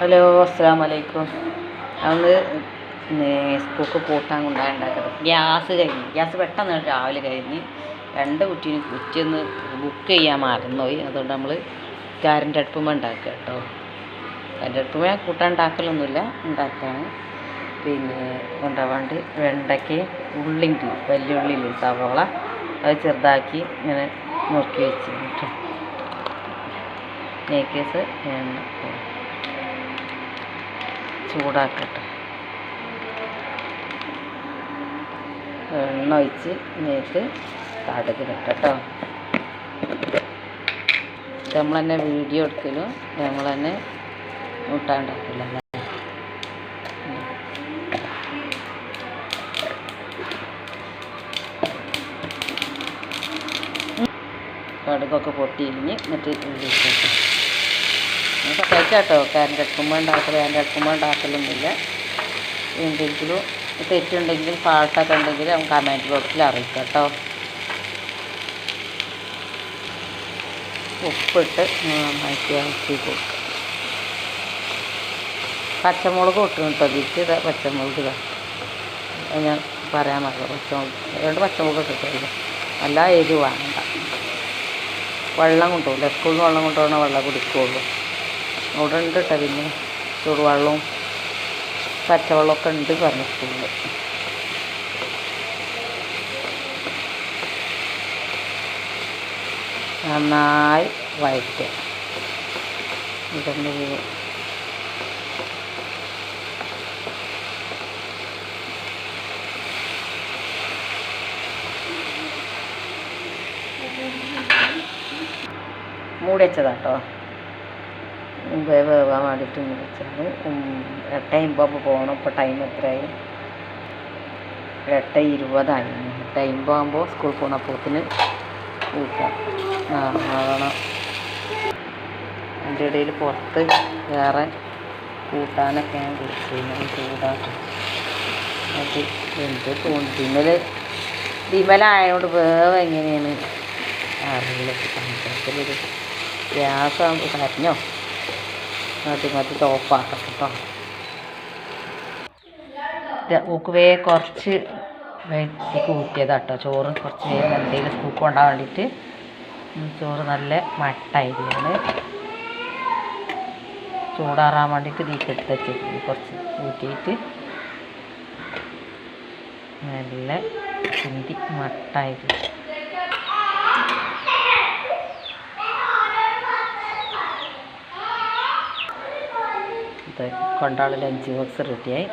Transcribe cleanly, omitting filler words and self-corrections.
Hello, അസ്സലാമു അലൈക്കും. നമ്മള് സ്കൂൾക്ക് കൂട്ടാൻ കൊണ്ടുണ്ടാക്കുന്നത് ഗ്യാസ് പെട്ടെന്ന് രാവിലെ കഴിഞ്ഞ് 2 കുറ്റിയൊന്ന് ബുക്ക് ചെയ്യാൻ മറന്നുപോയി. അതുകൊണ്ട് നമ്മൾ കറണ്ട് അടുപ്പുമ്പോൾ ഉണ്ടാക്കുക കേട്ടോ. കറണ്ട് അടുപ്പുമ്പോൾ കൂട്ടാൻ ഉണ്ടാക്കലൊന്നുമില്ല, ഉണ്ടാക്കുകയാണ്. പിന്നെ കൊണ്ടുപോകാണ്ട് വെണ്ടയ്ക്ക് ഉള്ളിണ്ട്, വലിയ ഉള്ളിയില്ല, സവോള അത് ചെറുതാക്കി ഇങ്ങനെ നുറുക്കി വെച്ച് കേട്ടോ. നേക്കേസ് ചൂടാക്കട്ടെ. എണ്ണ ഒഴിച്ച് ഇതിലേക്ക് കടുക് കേട്ടോ. നമ്മൾ തന്നെ വീഡിയോ എടുക്കലും നമ്മൾ തന്നെ കൂട്ടാണ്ടാക്കില്ല. കടുകൊക്കെ പൊട്ടിയിഞ്ഞ് എന്നിട്ട് നമുക്ക് കഴിക്കാട്ടോ. കറണ്ട് അടുക്കുമ്പോൾ ഉണ്ടാക്കലൊന്നുമില്ല. എന്തെങ്കിലും തെറ്റുണ്ടെങ്കിൽ ഫാൾട്ടൊക്കെ ഉണ്ടെങ്കിൽ നമുക്ക് കമൻറ്റ് ബോക്സിൽ അറിയിക്കാം കേട്ടോ. ഉപ്പിട്ട് നന്നാക്കി ഇളക്കി കൊടുക്കുക. പച്ചമുളക് ഇട്ടു കേട്ടോ. ഇതിൽ പച്ചമുളക് ഞാൻ പറയാൻ മറന്നു. പച്ചമുളക് 2 പച്ചമുളക് ഇട്ടിട്ടില്ല. നല്ല എരിവ് വേണ്ട. വെള്ളം കൊണ്ടുപോകില്ല, സ്കൂളിൽ നിന്ന് വെള്ളം കൊണ്ടുപോകണ വെള്ളം കുടിക്കുകയുള്ളൂ. അവിടെ ഉണ്ട് കേട്ടോ. പിന്നെ ചൂടുവെള്ളവും പച്ചവെള്ളമൊക്കെ ഉണ്ട് പറഞ്ഞു സ്കൂളിൽ. നന്നായി വഴറ്റുക. ഇതൊന്ന് മൂടി വെച്ചതാട്ടോ. വേവാൻ വേണ്ടിയിട്ട് മൂടി വെച്ചാണ്. 8:50 പോകണം. ഇപ്പോൾ ടൈം എത്രയായി? 8:20 ആയി. 8:50 ആകുമ്പോൾ സ്കൂളിൽ പോകുന്നപ്പോഴത്തിന് കൂട്ടാം ആകണം. അതിൻ്റെ ഇടയിൽ പുറത്ത് വേറെ കൂട്ടാനൊക്കെ ഞാൻ കുടിച്ച് ചൂടാക്കും. അത് എന്ത് തോന്നി വിമലായതുകൊണ്ട് വേവ് എങ്ങനെയാണ് അറിയില്ല. പഞ്ചായത്തിലൊരു ഗ്യാസ് കരഞ്ഞോ മതി ഓഫാക്കാം കേട്ടോ. ഊക്ക് കുറച്ച് ഊറ്റിയതാട്ടോ. ചോറ് കുറച്ച് എന്തെങ്കിലും സ്കൂക്ക് കൊണ്ടാൻ വേണ്ടിയിട്ട്. ചോറ് നല്ല മട്ടായിരിയാണ്. ചൂടാറാൻ വേണ്ടിയിട്ട് തീക്കെടുത്ത് വെച്ചിട്ടുണ്ട്. കുറച്ച് ഊറ്റിയിട്ട് നല്ല ചിന്തി മട്ടായിട്ട് കൊണ്ടാള് ലഞ്ച് ബോക്സ് റെഡിയായി.